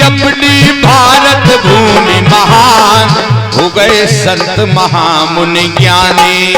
अपनी भारत भूमि महान हो गए संत महामुनि ज्ञानी।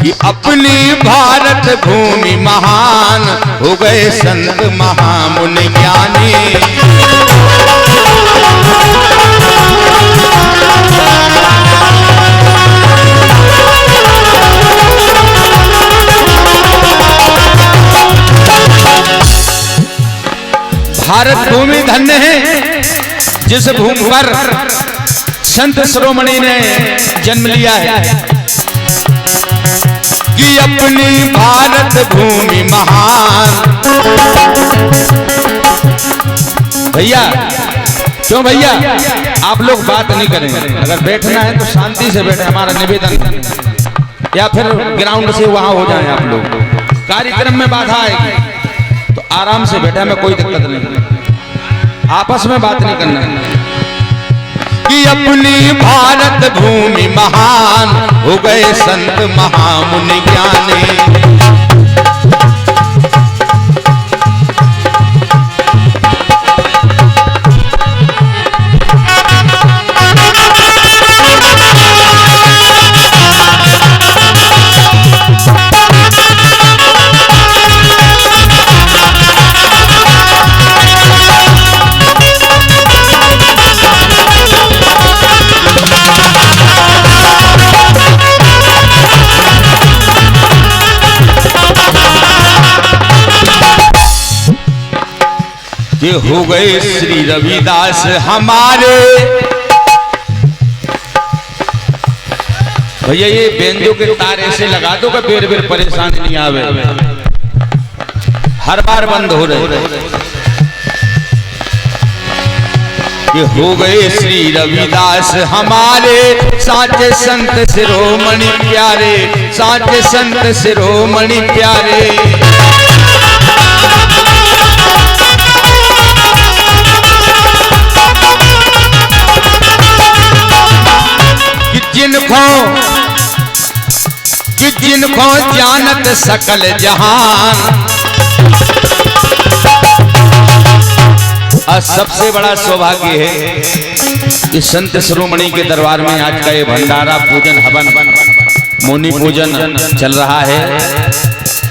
कि अपनी भारत भूमि महान हो गए संत महामुनि ज्ञानी। भारत भूमि धन्य है जिस भूमि पर संत शिरोमणि ने जन्म लिया है। कि अपनी भारत भूमि महान। भैया क्यों भैया आप लोग बात नहीं करेंगे, अगर बैठना है तो शांति से बैठे, हमारा निवेदन। या फिर ग्राउंड से वहां हो जाएं आप लोग, कार्यक्रम में बाधा आएगी तो आराम से बैठे, हमें कोई दिक्कत नहीं, आपस में बात नहीं करना है। कि अपनी भारत भूमि महान हो गए संत महामुनि ज्ञानी। ये हो गए श्री रविदास हमारे। भैया ये बेंजो के तार ऐसे लगा दो कि बेर बेर परेशानी नहीं आवे, हर बार बंद हो रहे। ये हो गए श्री रविदास हमारे, साचे संत शिरोमणि प्यारे, साचे संत शिरोमणि प्यारे। जिनको जानत सकल जहान। आज सबसे बड़ा सौभाग्य है कि संत शिरोमणि के दरबार में आज का ये भंडारा पूजन हवन मौनी पूजन चल रहा है।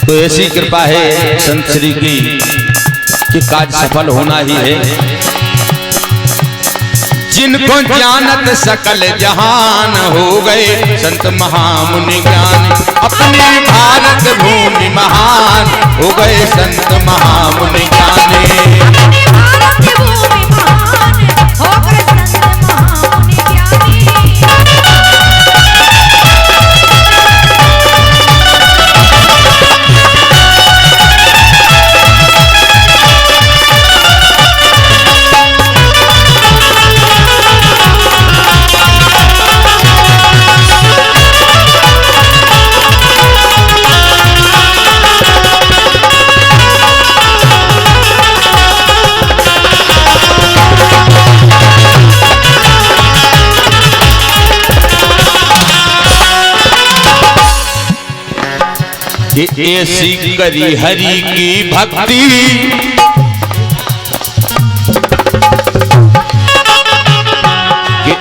तो ऐसी कृपा है संत श्री की कि काज सफल होना ही है। जिनको जानत सकल जहान हो गए संत महामुनि ज्ञान। अपनी भारत भूमि महान हो गए संत महामुनि ज्ञानी। कि ऐसी करी हरि की भक्ति।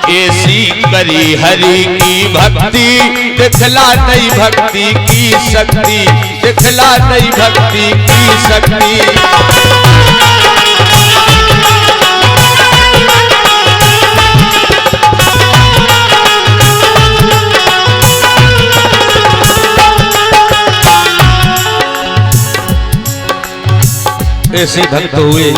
कि ऐसी करी हरि की भक्ति, दिखला दई भक्ति की शक्ति, दिखला दई भक्ति की शक्ति। ऐसे भक्त हुए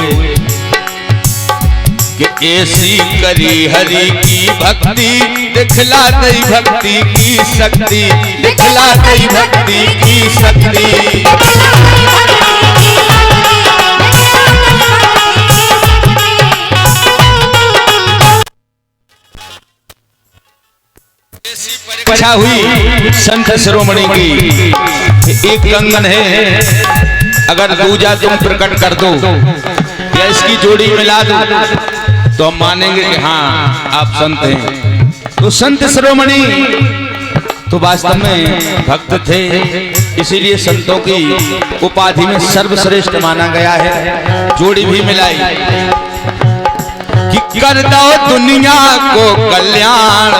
कि ऐसी करी हरि की भक्ति, दिखला दई भक्ति की शक्ति, दिखला दई भक्ति की शक्ति। ऐसी परीक्षा हुई संत शिरोमणि की। एक कंगन है, अगर दूजा तुम प्रकट कर दो या इसकी जोड़ी मिला दो तो हम मानेंगे कि हाँ आप संत हैं। तो संत शिरोमणि तो वास्तव में भक्त थे। इसीलिए संतों की उपाधि में सर्वश्रेष्ठ माना गया है। जोड़ी भी मिलाई कि कर दो दुनिया को कल्याण,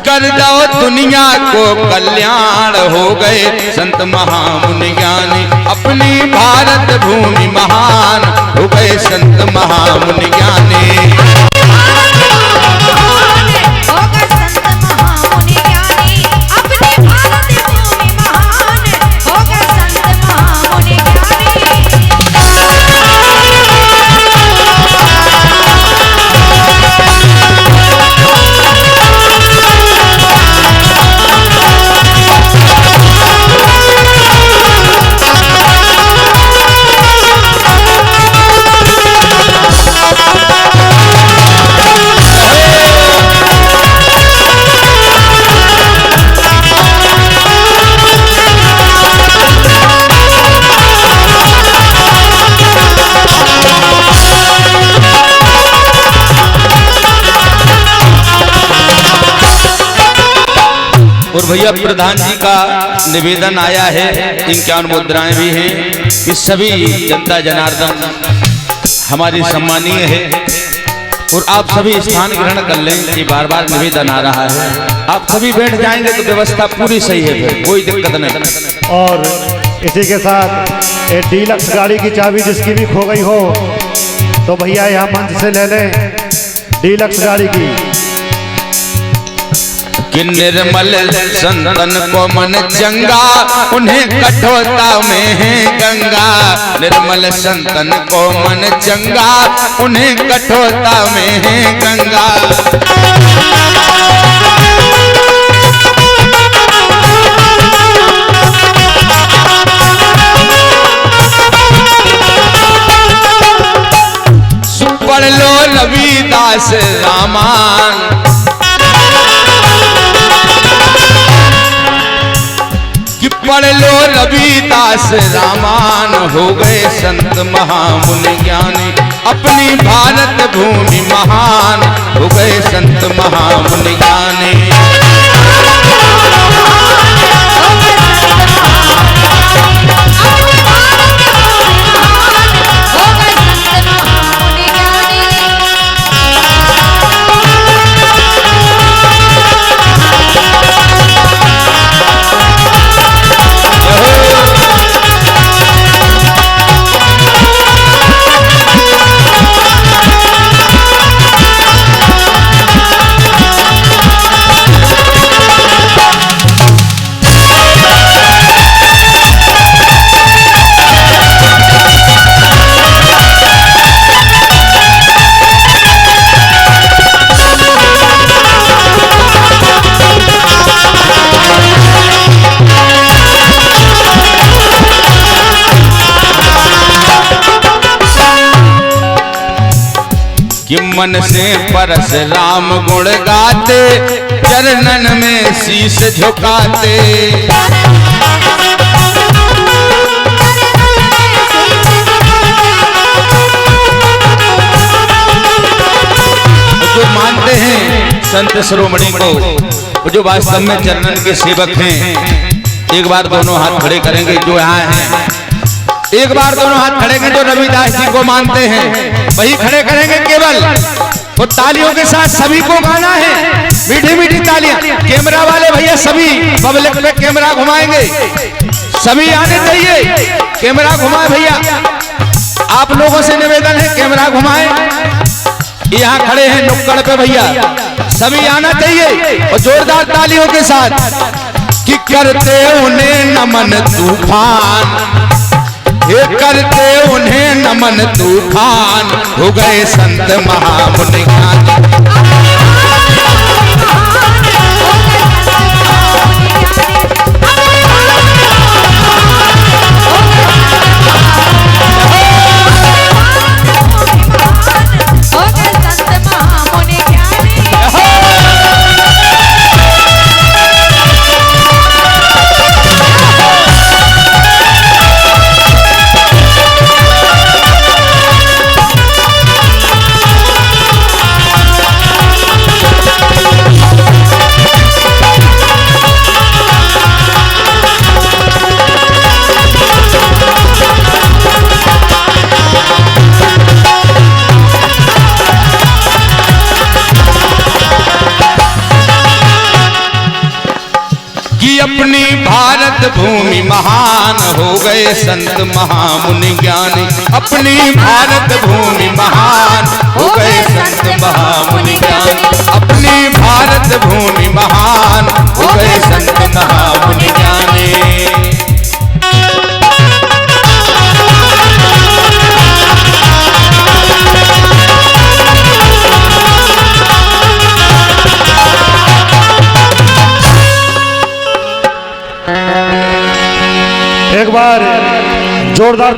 कर दो दुनिया को कल्याण, हो गए संत महामुनि ज्ञानी, अपनी भारत भूमि महान, हो गए संत महामुनि ज्ञानी। और भैया प्रधान जी का निवेदन आया है, 51 मुद्राएं भी हैं कि सभी जनता जनार्दन हमारी सम्मानीय है और आप सभी स्थान ग्रहण कर लें। ये बार बार निवेदन आ रहा है, आप सभी बैठ जाएंगे तो व्यवस्था पूरी सही है, फिर कोई दिक्कत नहीं। और इसी के साथ एक डीलक्स गाड़ी की चाबी जिसकी भी खो गई हो तो भैया यहाँ मंच से ले लें डीलक्स गाड़ी की। कि निर्मल संतन को मन चंगा, उन्हें कठोरता में है गंगा। निर्मल संतन को मन चंगा, उन्हें कठोरता में है गंगा। पढ़ लो रविदास रामायण, पढ़ लो रविदास रामायण, हो गए संत महामुनि ज्ञानी, अपनी भारत भूमि महान, हो गए संत महामुनि ज्ञानी। कि मन से परशुराम गुण गाते, चरणन में शीश झुकाते। जो मानते हैं संत शिरोमणि को, जो वास्तव में चरणन के सेवक हैं, एक बार दोनों हाथ खड़े करेंगे। जो यहाँ हैं एक बार दोनों हाथ खड़े करेंगे। जो रविदास जी को मानते हैं वही खड़े करेंगे केवल। तो तालियों के साथ सभी को गाना है, मीठी मीठी तालियां। कैमरा वाले भैया सभी पब्लिक पे कैमरा घुमाएंगे, सभी आने चाहिए। कैमरा घुमाए भैया, आप लोगों से निवेदन है कैमरा घुमाएं। यहाँ खड़े हैं नुक्कड़ पे भैया, सभी आना चाहिए और जोरदार तालियों के साथ कि करते उन्हें नमन तूफान, ये करते उन्हें नमन तूफान, हो गए संत महामुनि ज्ञानी। अपनी भारत भूमि महान हो गए संत महामुनि ज्ञानी। अपनी भारत भूमि महान हो गए संत महामुनि ज्ञानी। अपनी भारत भूमि महान हो गए संत महामुनि ज्ञानी। एक बार जोरदार